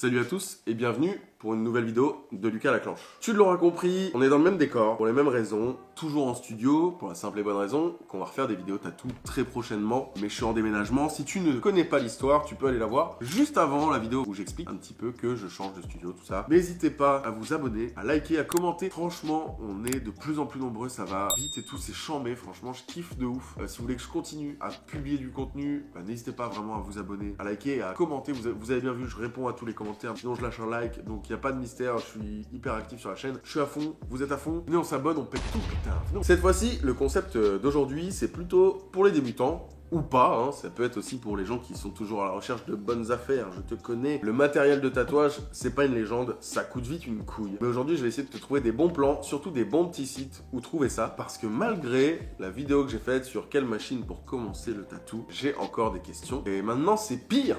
Salut à tous et bienvenue pour une nouvelle vidéo de Lucas Laclanche. Tu l'auras compris, on est dans le même décor, pour les mêmes raisons, toujours en studio, pour la simple et bonne raison qu'on va refaire des vidéos tatou très prochainement, mais je suis en déménagement. Si tu ne connais pas l'histoire, tu peux aller la voir juste avant la vidéo où j'explique un petit peu que je change de studio, tout ça. N'hésitez pas à vous abonner, à liker, à commenter. Franchement, on est de plus en plus nombreux, ça va vite et tout, c'est chambé, franchement, je kiffe de ouf. Si vous voulez que je continue à publier du contenu, n'hésitez pas vraiment à vous abonner, à liker et à commenter. Vous avez bien vu, je réponds à tous les commentaires, sinon je lâche un like, donc il n'y a pas de mystère, je suis hyper actif sur la chaîne, je suis à fond, vous êtes à fond, venez on s'abonne, on pète tout, putain. Non. Cette fois-ci, le concept d'aujourd'hui, c'est plutôt pour les débutants, ou pas, hein. Ça peut être aussi pour les gens qui sont toujours à la recherche de bonnes affaires. Je te connais, le matériel de tatouage, c'est pas une légende, ça coûte vite une couille. Mais aujourd'hui, je vais essayer de te trouver des bons plans, surtout des bons petits sites où trouver ça, parce que malgré la vidéo que j'ai faite sur quelle machine pour commencer le tatou, j'ai encore des questions. Et maintenant, c'est pire.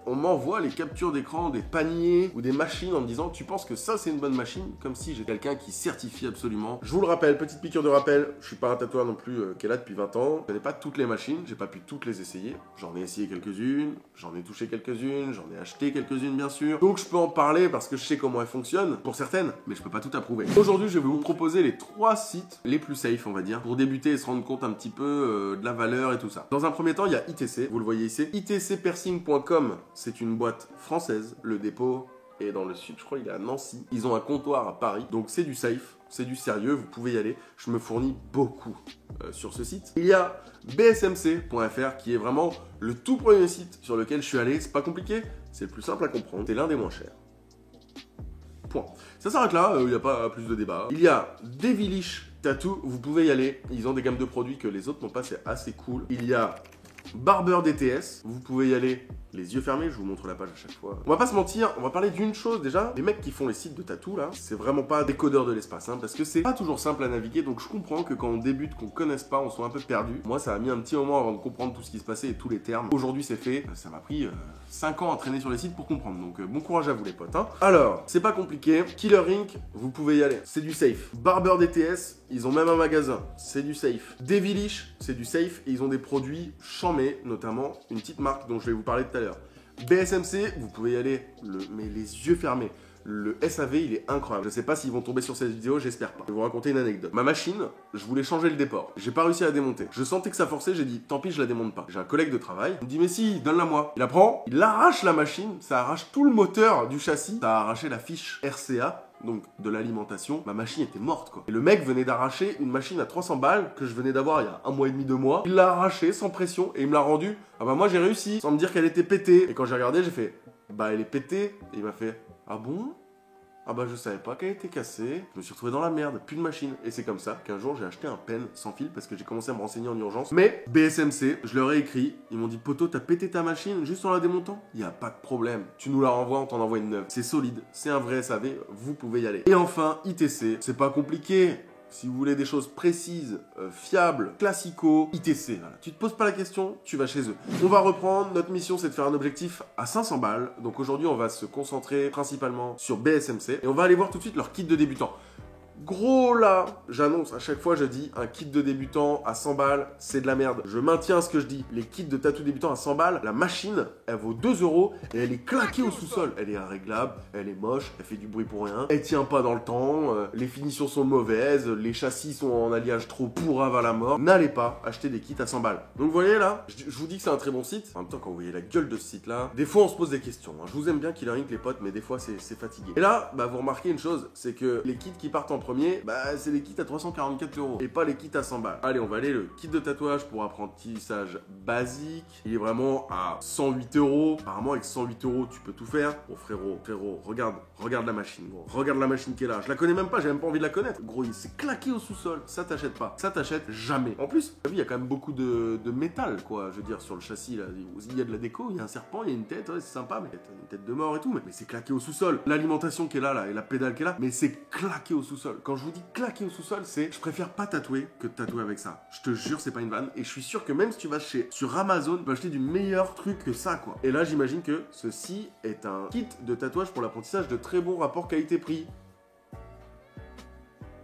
On m'envoie les captures d'écran des paniers ou des machines en me disant tu penses que ça c'est une bonne machine, comme si j'ai quelqu'un qui certifie absolument. Je vous le rappelle, petite piqûre de rappel, je suis pas un tatoueur non plus qui est là depuis 20 ans, je connais pas toutes les machines. J'ai pas pu toutes les essayer. J'en ai essayé quelques-unes, j'en ai touché quelques-unes, j'en ai acheté quelques-unes bien sûr. Donc je peux en parler parce que je sais comment elles fonctionnent pour certaines, mais je peux pas tout approuver. Aujourd'hui, je vais vous proposer les 3 sites les plus safe, on va dire, pour débuter et se rendre compte un petit peu de la valeur et tout ça. Dans un premier temps, il y a ITC, vous le voyez ici. ITCpiercing.com, c'est une boîte française. Le dépôt est dans le sud, je crois il est à Nancy. Ils ont un comptoir à Paris, donc c'est du safe. C'est du sérieux, vous pouvez y aller. Je me fournis beaucoup sur ce site. Il y a bsmc.fr qui est vraiment le tout premier site sur lequel je suis allé. C'est pas compliqué, c'est le plus simple à comprendre. C'est l'un des moins chers. Point. Ça s'arrête là, il n'y a pas plus de débat. Il y a Devilish Tattoo, vous pouvez y aller. Ils ont des gammes de produits que les autres n'ont pas, c'est assez cool. Il y a Barber DTS, vous pouvez y aller les yeux fermés, je vous montre la page à chaque fois. On va pas se mentir, on va parler d'une chose déjà. Les mecs qui font les sites de tatou là, c'est vraiment pas des codeurs de l'espace, hein, parce que c'est pas toujours simple à naviguer, donc je comprends que quand on débute, qu'on connaisse pas, on soit un peu perdu. Moi ça a mis un petit moment avant de comprendre tout ce qui se passait et tous les termes. Aujourd'hui c'est fait, ça m'a pris 5 ans à traîner sur les sites pour comprendre, donc bon courage à vous les potes. Hein. Alors, c'est pas compliqué, Killer Inc, vous pouvez y aller, c'est du safe. Barber DTS, ils ont même un magasin, c'est du safe. Devilish, c'est du safe, et ils ont des produits chambés, notamment une petite marque dont je vais vous parler tout à l'heure. BSMC, vous pouvez y aller, mais les yeux fermés. Le SAV, il est incroyable. Je sais pas s'ils vont tomber sur cette vidéo, j'espère pas. Je vais vous raconter une anecdote. Ma machine, je voulais changer le déport. J'ai pas réussi à la démonter. Je sentais que ça forçait, j'ai dit, tant pis, je la démonte pas. J'ai un collègue de travail, il me dit, mais si, donne-la moi. Il la prend, il arrache la machine, ça arrache tout le moteur du châssis, ça a arraché la fiche RCA. Donc de l'alimentation, ma machine était morte quoi. Et le mec venait d'arracher une machine à 300 balles que je venais d'avoir il y a 1 mois et demi, 2 mois. Il l'a arrachée sans pression et il me l'a rendue. Ah bah moi j'ai réussi, sans me dire qu'elle était pétée. Et quand j'ai regardé, j'ai fait, bah elle est pétée. Et il m'a fait, ah bon? Ah bah je savais pas qu'elle était cassée, je me suis retrouvé dans la merde, plus de machine. Et c'est comme ça qu'un jour j'ai acheté un pen sans fil parce que j'ai commencé à me renseigner en urgence. Mais BSMC, je leur ai écrit, ils m'ont dit poto t'as pété ta machine juste en la démontant? Y a pas de problème, tu nous la renvoies, on t'en envoie une neuve. C'est solide, c'est un vrai SAV, vous pouvez y aller. Et enfin ITC, c'est pas compliqué. Si vous voulez des choses précises, fiables, classico, ITC, voilà. Tu te poses pas la question, tu vas chez eux. On va reprendre, notre mission c'est de faire un objectif à 500 balles. Donc aujourd'hui on va se concentrer principalement sur BSMC. Et on va aller voir tout de suite leur kit de débutant. Gros là, j'annonce, à chaque fois je dis un kit de débutant à 100 balles, c'est de la merde. Je maintiens ce que je dis. Les kits de tatou débutant à 100 balles, la machine, elle vaut 2 € et elle est claquée au sous-sol. Elle est irréglable, elle est moche, elle fait du bruit pour rien, elle tient pas dans le temps, les finitions sont mauvaises, les châssis sont en alliage trop pourrave à la mort. N'allez pas acheter des kits à 100 balles. Donc vous voyez là, je vous dis que c'est un très bon site. En même temps, quand vous voyez la gueule de ce site là, des fois on se pose des questions. Hein. Je vous aime bien Killer Inc les potes, mais des fois c'est fatigué. Et là, bah vous remarquez une chose, c'est que les kits qui partent en premier, bah c'est les kits à 344 € et pas les kits à 100 balles. Allez, on va aller le kit de tatouage pour apprentissage basique. Il est vraiment à 108 €. Apparemment avec 108 € tu peux tout faire. Bon frérot, regarde la machine, gros. Regarde la machine qui est là. Je la connais même pas, j'ai même pas envie de la connaître. Gros, il s'est claqué au sous-sol. Ça t'achète pas. Ça t'achète jamais. En plus, il y a quand même beaucoup de métal, quoi. Je veux dire, sur le châssis là, il y a de la déco, il y a un serpent, il y a une tête, ouais, c'est sympa, mais une tête de mort et tout. Mais c'est claqué au sous-sol. L'alimentation qui est là, et la pédale qui est là, mais c'est claqué au sous-sol. Quand je vous dis claqué au sous-sol, c'est je préfère pas tatouer que de tatouer avec ça. Je te jure, c'est pas une vanne. Et je suis sûr que même si tu vas sur Amazon, tu peux acheter du meilleur truc que ça, quoi. Et là, j'imagine que ceci est un kit de tatouage pour l'apprentissage de très bon rapport qualité-prix.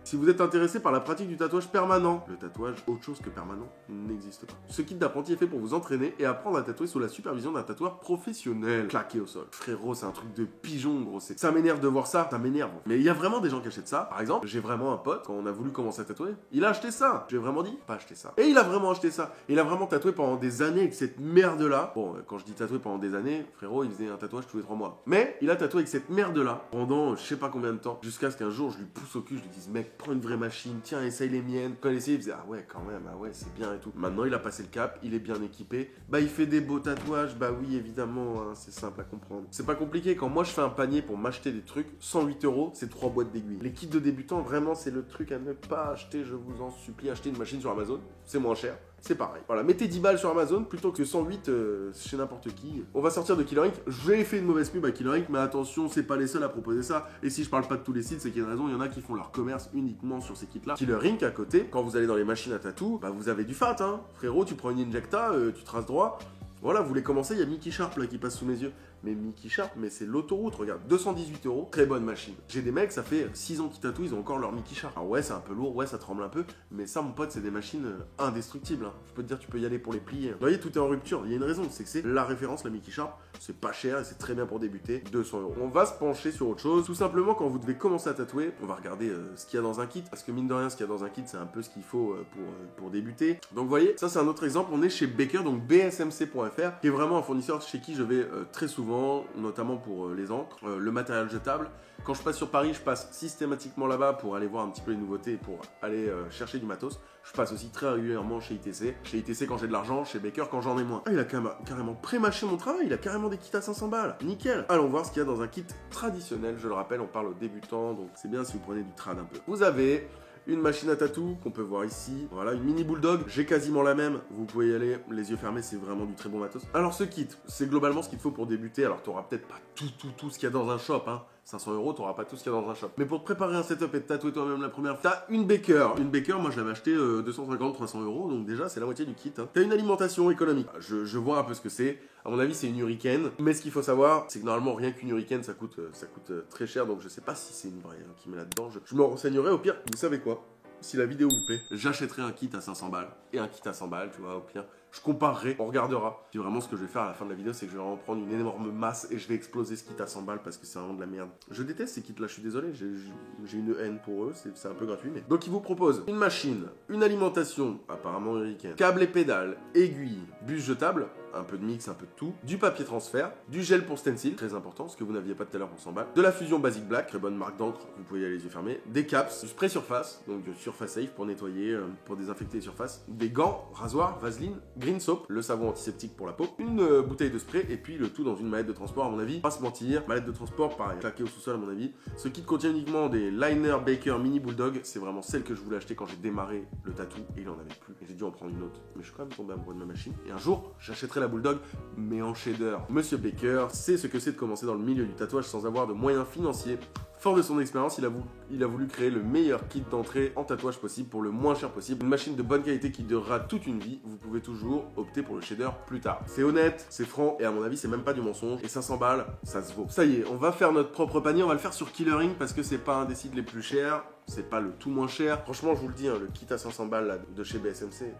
Si vous êtes intéressé par la pratique du tatouage permanent, le tatouage autre chose que permanent n'existe pas. Ce kit d'apprenti est fait pour vous entraîner et apprendre à tatouer sous la supervision d'un tatoueur professionnel. Claqué au sol. Frérot, c'est un truc de pigeon, gros. Ça m'énerve de voir ça, ça m'énerve. Mais il y a vraiment des gens qui achètent ça. Par exemple, j'ai vraiment un pote, quand on a voulu commencer à tatouer, il a acheté ça. J'ai vraiment dit, pas acheter ça. Et il a vraiment acheté ça. Il a vraiment tatoué pendant des années avec cette merde-là. Bon, quand je dis tatouer pendant des années, frérot, il faisait un tatouage tous les 3 mois. Mais il a tatoué avec cette merde-là pendant je sais pas combien de temps. Jusqu'à ce qu'un jour, je lui pousse au cul, je lui dise, mec, prends une vraie machine, tiens, essaye les miennes. Quand il essayait, il faisait, ah ouais, quand même, ah ouais, c'est bien et tout. Maintenant, il a passé le cap, il est bien équipé. Bah, il fait des beaux tatouages, bah oui, évidemment, hein, c'est simple à comprendre. C'est pas compliqué, quand moi je fais un panier pour m'acheter des trucs, 108 €, c'est 3 boîtes d'aiguilles. Les kits de débutants, vraiment, c'est le truc à ne pas acheter, je vous en supplie. Achetez une machine sur Amazon, c'est moins cher. C'est pareil. Voilà, mettez 10 balles sur Amazon plutôt que 108 chez n'importe qui. On va sortir de Killer Ink. J'ai fait une mauvaise pub à Killer Ink, mais attention, c'est pas les seuls à proposer ça. Et si je parle pas de tous les sites, c'est qu'il y a une raison. Il y en a qui font leur commerce uniquement sur ces kits-là. Killer Ink à côté, quand vous allez dans les machines à tatou, bah vous avez du fat, hein. Frérot, tu prends une Injecta, tu traces droit. Voilà, vous voulez commencer, il y a Mickey Sharp là qui passe sous mes yeux. Mais Mickey Sharp, mais c'est l'autoroute, regarde, 218 €, très bonne machine. J'ai des mecs, ça fait 6 ans qu'ils tatouent, ils ont encore leur Mickey Sharp. Alors ouais, c'est un peu lourd, ouais, ça tremble un peu, mais ça, mon pote, c'est des machines indestructibles. Hein. Je peux te dire, tu peux y aller pour les plier. Vous voyez, tout est en rupture, il y a une raison, c'est que c'est la référence, la Mickey Sharp. C'est pas cher et c'est très bien pour débuter, 200 €. On va se pencher sur autre chose. Tout simplement, quand vous devez commencer à tatouer, on va regarder ce qu'il y a dans un kit, parce que mine de rien, ce qu'il y a dans un kit, c'est un peu ce qu'il faut pour débuter. Donc vous voyez, ça c'est un autre exemple, on est chez Baker, donc bsmc.fr, qui est vraiment un fournisseur chez qui je vais très souvent, notamment pour les encres, le matériel jetable. Quand je passe sur Paris, je passe systématiquement là-bas pour aller voir un petit peu les nouveautés, pour aller chercher du matos. Je passe aussi très régulièrement chez ITC. Chez ITC quand j'ai de l'argent, chez Baker quand j'en ai moins. Ah, il a carrément pré-mâché mon travail, il a carrément des kits à 500 balles. Nickel. Allons voir ce qu'il y a dans un kit traditionnel. Je le rappelle, on parle aux débutants, donc c'est bien si vous prenez du trad un peu. Vous avez une machine à tatou qu'on peut voir ici. Voilà, une mini bulldog. J'ai quasiment la même. Vous pouvez y aller les yeux fermés, c'est vraiment du très bon matos. Alors ce kit, c'est globalement ce qu'il faut pour débuter. Alors t'auras peut-être pas tout ce qu'il y a dans un shop, hein. 500 €, t'auras pas tout ce qu'il y a dans un shop. Mais pour te préparer un setup et te tatouer toi-même la première fois, t'as une Baker. Une Baker, moi je l'avais acheté 250-300 €, donc déjà c'est la moitié du kit. Hein. T'as une alimentation économique. Je vois un peu ce que c'est. À mon avis, c'est une Hurricane. Mais ce qu'il faut savoir, c'est que normalement, rien qu'une Hurricane, ça coûte très cher. Donc je sais pas si c'est une vraie qui met là-dedans. Je me renseignerai. Au pire, vous savez quoi? Si la vidéo vous plaît, j'achèterai un kit à 500 balles et un kit à 100 balles, tu vois, au pire. Je comparerai, on regardera. Puis vraiment, ce que je vais faire à la fin de la vidéo, c'est que je vais vraiment prendre une énorme masse et je vais exploser ce kit à 100 balles parce que c'est vraiment de la merde. Je déteste ces kits-là, je suis désolé, j'ai une haine pour eux, c'est un peu gratuit, mais... Donc, ils vous proposent une machine, une alimentation, apparemment Hurricane, câble et pédales, aiguille, bus jetable, un peu de mix, un peu de tout, du papier transfert, du gel pour stencil, très important, ce que vous n'aviez pas tout à l'heure pour 100 balles, de la fusion Basic Black, très bonne marque d'encre, vous pouvez y aller les yeux fermés, des caps, du spray surface, donc du surface safe pour nettoyer, pour désinfecter les surfaces, des gants, rasoir, vaseline, green soap, le savon antiseptique pour la peau, une bouteille de spray et puis le tout dans une mallette de transport à mon avis. Pas se mentir, mallette de transport pareil, claquée au sous-sol à mon avis. Ce kit contient uniquement des liner Baker mini bulldog, c'est vraiment celle que je voulais acheter quand j'ai démarré le tatou et il en avait plus. Et j'ai dû en prendre une autre, mais je suis quand même tombé amoureux de ma machine. Et un jour, j'achèterai la bulldog, mais en shader. Monsieur Baker sait ce que c'est de commencer dans le milieu du tatouage sans avoir de moyens financiers. Fort de son expérience, il a voulu créer le meilleur kit d'entrée en tatouage possible pour le moins cher possible. Une machine de bonne qualité qui durera toute une vie. Vous pouvez toujours opter pour le shader plus tard. C'est honnête, c'est franc et à mon avis, c'est même pas du mensonge. Et 500 balles, ça se vaut. Ça y est, on va faire notre propre panier. On va le faire sur Killer Ink parce que c'est pas un des sites les plus chers. C'est pas le tout moins cher. Franchement, je vous le dis, hein, le kit à 500 balles là, de chez BSMC,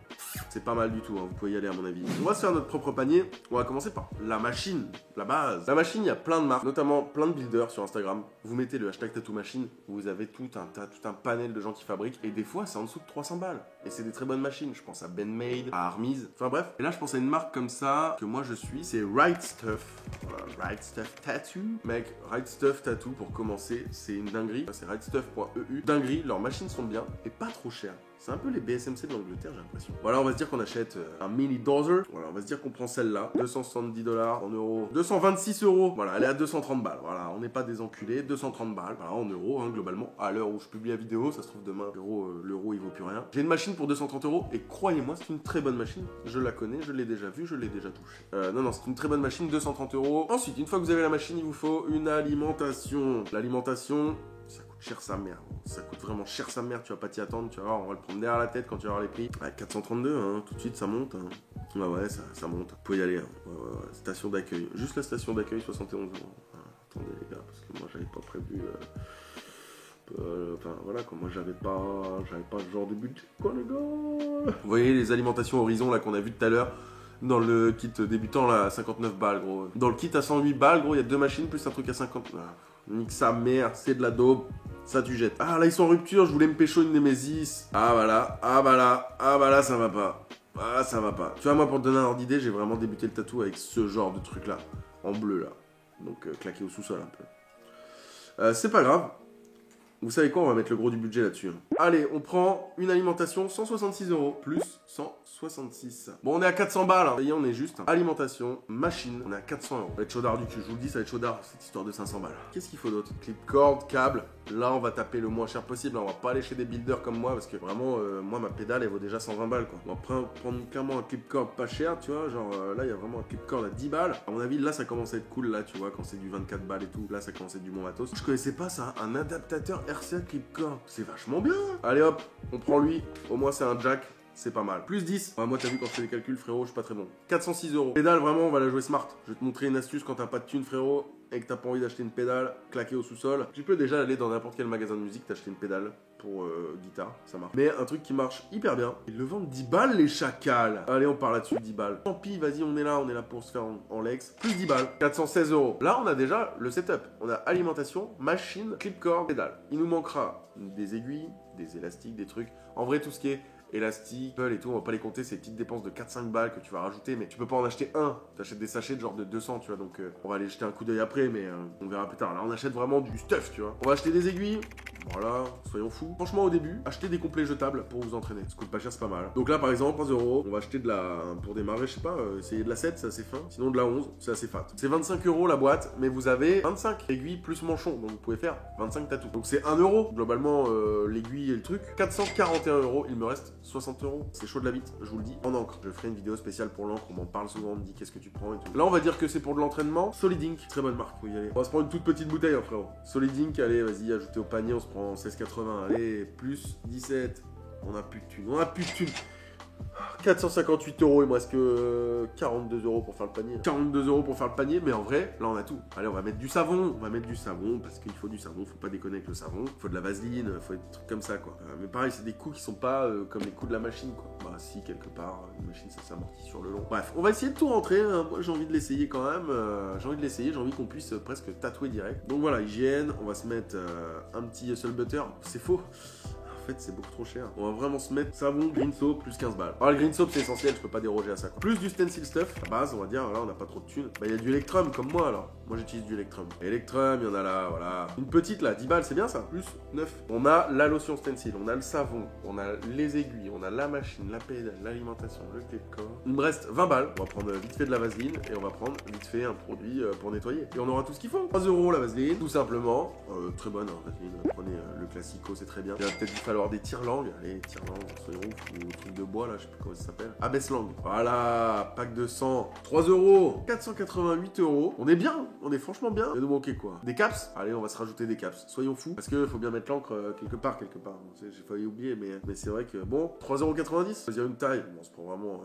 c'est pas mal du tout. Hein, vous pouvez y aller à mon avis. On va se faire notre propre panier. On va commencer par la machine, la base. La machine, il y a plein de marques, notamment plein de builders sur Instagram. Vous mettez le hashtag tattoo machine, vous avez tout un panel de gens qui fabriquent. Et des fois, c'est en dessous de 300 balles. Et c'est des très bonnes machines. Je pense à BenMade, à Armise. Enfin bref. Et là, je pense à une marque comme ça que moi je suis. C'est Right Stuff. Voilà, Right Stuff Tattoo. Mec, Right Stuff Tattoo pour commencer, c'est une dinguerie. C'est rightstuff.eu. Dinguerie, leurs machines sont bien et pas trop chères. C'est un peu les BSMC de l'Angleterre, j'ai l'impression. Voilà, on va se dire qu'on achète un mini dozer. Voilà, on va se dire qu'on prend celle-là. 270 $ en euros. 226 €. Voilà, elle est à 230 balles. Voilà, on n'est pas des enculés. 230 balles. Voilà, en euros, hein, globalement. À l'heure où je publie la vidéo, ça se trouve demain, l'euro, il vaut plus rien. J'ai une machine pour 230 € et croyez-moi, c'est une très bonne machine. Je la connais, je l'ai déjà vue, je l'ai déjà touchée. Non, c'est une très bonne machine, 230 €. Ensuite, une fois que vous avez la machine, il vous faut une alimentation. L'alimentation, ça coûte cher sa mère. Ça coûte vraiment cher sa mère, tu vas pas t'y attendre, tu vas voir, on va le prendre derrière la tête quand tu vas voir les prix. Ouais, 432, hein, tout de suite ça monte. Hein. Ouais, ça monte. Vous pouvez y aller. Hein. Ouais. Station d'accueil. Juste la station d'accueil, 71 €. Ah, attendez les gars, parce que moi j'avais pas prévu Enfin voilà, quoi, moi j'avais pas ce genre de budget, quoi les gars. Vous voyez les alimentations Horizon là qu'on a vu tout à l'heure dans le kit débutant là à 59 balles gros. Dans le kit à 108 balles gros, il y a 2 machines plus un truc à 50. Ah, nique sa mère, c'est de la daube. Ça tu jettes. Ah là ils sont en rupture, je voulais me pécho une Nemesis. Ah bah là, ça va pas. Ah ça va pas. Tu vois moi pour te donner un ordre d'idée, j'ai vraiment débuté le tatou avec ce genre de truc là. En bleu là. Donc claqué au sous-sol un peu. C'est pas grave. Vous savez quoi, on va mettre le gros du budget là-dessus. Allez, on prend une alimentation, 166 € plus 166. Bon, on est à 400 balles. Ça y est, on est juste. Alimentation, machine, on est à 400 €. Ça va être chaudard du cul, je vous le dis, ça va être chaudard cette histoire de 500 balles. Qu'est-ce qu'il faut d'autre? Clip cord, câble. Là, on va taper le moins cher possible. On va pas aller chez des builders comme moi parce que vraiment, moi, ma pédale, elle vaut déjà 120 balles quoi. On va prendre clairement un clip cord pas cher, tu vois. Genre là, il y a vraiment un clip cord à 10 balles. À mon avis, là, ça commence à être cool là, tu vois, quand c'est du 24 balles et tout. Là, ça commence à être du bon matos. Je connaissais pas ça, un adaptateur RCA clip cord. C'est vachement bien. Allez hop, on prend lui. Au moins, c'est un jack. C'est pas mal. Plus 10. Ouais, moi, t'as vu quand je fais les calculs, frérot, je suis pas très bon. 406 €. Pédale, vraiment, on va la jouer smart. Je vais te montrer une astuce quand t'as pas de thune, frérot, et que t'as pas envie d'acheter une pédale claquée au sous-sol. Tu peux déjà aller dans n'importe quel magasin de musique, t'acheter une pédale pour guitare, ça marche. Mais un truc qui marche hyper bien, ils le vendent 10 balles, les chacals. Allez, on part là-dessus, 10 balles. Tant pis, vas-y, on est là pour se faire en Lex. Plus 10 balles, 416 €. Là, on a déjà le setup. On a alimentation, machine, clip cord, pédale. Il nous manquera des aiguilles, des élastiques, des trucs. En vrai, tout ce qui est élastique, et tout, on va pas les compter, ces petites dépenses de 4-5 balles que tu vas rajouter, mais tu peux pas en acheter un, t'achètes des sachets de genre de 200, tu vois, donc on va aller jeter un coup d'œil après, mais on verra plus tard. Là, on achète vraiment du stuff, tu vois. On va acheter des aiguilles, voilà, soyons fous. Franchement, au début, achetez des complets jetables pour vous entraîner. Ça coûte pas cher, c'est pas mal. Donc là, par exemple, 3 €, on va acheter de la, pour démarrer, je sais pas, essayer de la 7, c'est assez fin, sinon de la 11, c'est assez fat. C'est 25 € la boîte, mais vous avez 25 aiguilles plus manchon, donc vous pouvez faire 25 tatous. Donc c'est 1 €, globalement, l'aiguille et le truc. 441 €, il me reste 60 €. C'est chaud de la bite, je vous le dis, en encre. Je ferai une vidéo spéciale pour l'encre, on m'en parle souvent, on me dit qu'est-ce que tu prends et tout. Là, on va dire que c'est pour de l'entraînement. Solid Ink, très bonne marque, faut y aller. On va se prendre une toute petite bouteille, hein, frérot. Solid Ink, allez, vas-y, ajoutez au panier, on se prend 16,80. Allez, plus 17. On a plus de thunes, 458 €, il me reste que 42 € pour faire le panier. 42 € pour faire le panier, mais en vrai, là on a tout. Allez, on va mettre du savon. On va mettre du savon parce qu'il faut du savon. Faut pas déconner avec le savon. Il faut de la vaseline, faut des trucs comme ça quoi. Mais pareil, c'est des coûts qui sont pas comme les coûts de la machine quoi. Bah si, quelque part, une machine ça s'amortit sur le long. Bref, on va essayer de tout rentrer. Hein. Moi j'ai envie de l'essayer quand même. J'ai envie de l'essayer, j'ai envie qu'on puisse presque tatouer direct. Donc voilà, hygiène. On va se mettre un petit hustle butter. C'est faux. En fait, c'est beaucoup trop cher. On va vraiment se mettre savon, green soap, plus 15 balles. Alors, le green soap, c'est essentiel, je peux pas déroger à ça. Quoi. Plus du stencil stuff, à base, on va dire, là, on n'a pas trop de thunes. Bah, il y a du Electrum, comme moi, alors. Moi, j'utilise du Electrum. Electrum, il y en a là, voilà. Une petite, là, 10 balles, c'est bien ça. Plus 9. On a la lotion stencil, on a le savon, on a les aiguilles, on a la machine, la pédale, l'alimentation, le clip cord. Il me reste 20 balles. On va prendre vite fait de la vaseline et on va prendre vite fait un produit pour nettoyer. Et on aura tout ce qu'il faut. 3 € la vaseline, tout simplement. Très bonne, hein, vaseline. Prenez le classico, c'est très bien. Il va peut-être vous falloir des tire-langues. Allez, tire-langues, soyons ouf, ou truc de bois là, je sais plus comment ça s'appelle. Abaisse-langue. Voilà, pack de 100. 3 €. 488 €. On est bien, on est franchement bien. Il va nous manquer quoi? Des caps? Allez, on va se rajouter des caps. Soyons fous. Parce que faut bien mettre l'encre quelque part. J'ai failli oublier, mais c'est vrai que bon, 3,90 €. Choisir une taille. Bon, on se prend vraiment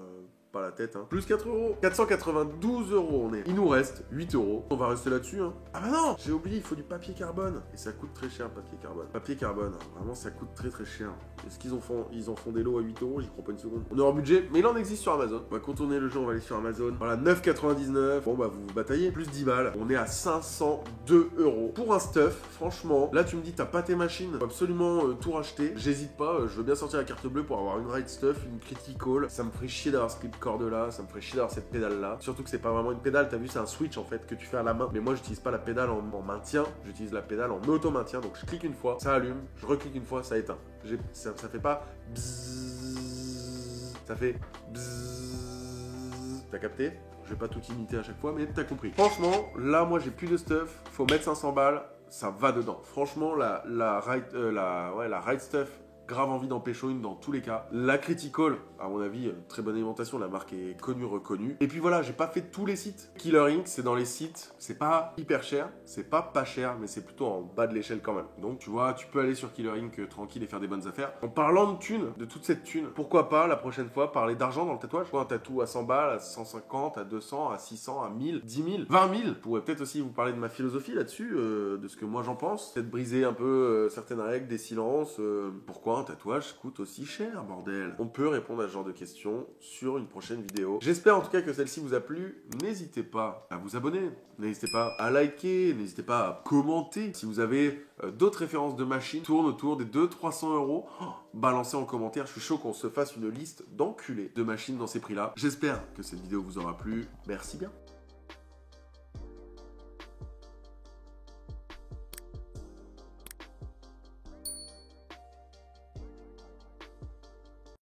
pas la tête, hein. Plus 4 €. 492 € on est. Il nous reste 8 €. On va rester là-dessus, hein. Ah bah non, j'ai oublié, il faut du papier carbone. Et ça coûte très cher, le papier carbone. Papier carbone, hein. Vraiment, ça coûte très très cher. Est-ce qu'ils en font des lots à 8 €? J'y crois pas une seconde. On est hors budget, mais il en existe sur Amazon. On va contourner le jeu, on va aller sur Amazon. Voilà, 9,99 €. Bon bah vous vous bataillez. Plus 10 balles. On est à 502 €. Pour un stuff, franchement, là tu me dis t'as pas tes machines. Faut absolument tout racheter. J'hésite pas, je veux bien sortir la carte bleue pour avoir une ride stuff, une critical. Ça me ferait chier d'avoir ce clip cord là, ça me ferait chier d'avoir cette pédale là. Surtout que c'est pas vraiment une pédale, t'as vu, c'est un switch en fait que tu fais à la main. Mais moi j'utilise pas la pédale en maintien, j'utilise la pédale en auto-maintien. Donc je clique une fois, ça allume, je reclique une fois, ça éteint. Ça fait pas bzzz, ça fait bzzz. T'as capté? Je vais pas tout imiter à chaque fois, mais t'as compris. Franchement, là moi j'ai plus de stuff, faut mettre 500 balles, ça va dedans. Franchement, la ride stuff grave envie d'en pécho une dans tous les cas. La Critical, à mon avis, très bonne alimentation, la marque est connue, reconnue. Et puis voilà, j'ai pas fait tous les sites. Killer Inc, c'est dans les sites, c'est pas hyper cher, c'est pas cher, mais c'est plutôt en bas de l'échelle quand même. Donc tu vois, tu peux aller sur Killer Inc tranquille et faire des bonnes affaires. En parlant de thunes, de toute cette thune, pourquoi pas la prochaine fois parler d'argent dans le tatouage? Un tatou à 100 balles, à 150, à 200, à 600, à 1000, 10 000, 20 000. Je pourrais peut-être aussi vous parler de ma philosophie là-dessus, de ce que moi j'en pense. Peut-être briser un peu certaines règles, des silences. Pourquoi un tatouage coûte aussi cher, bordel? On peut répondre à ce genre de questions sur une prochaine vidéo. J'espère en tout cas que celle-ci vous a plu. N'hésitez pas à vous abonner, n'hésitez pas à liker, n'hésitez pas à commenter. Si vous avez d'autres références de machines, tourne autour des 200-300 euros. Balancez en commentaire, je suis chaud qu'on se fasse une liste d'enculés de machines dans ces prix-là. J'espère que cette vidéo vous aura plu. Merci bien.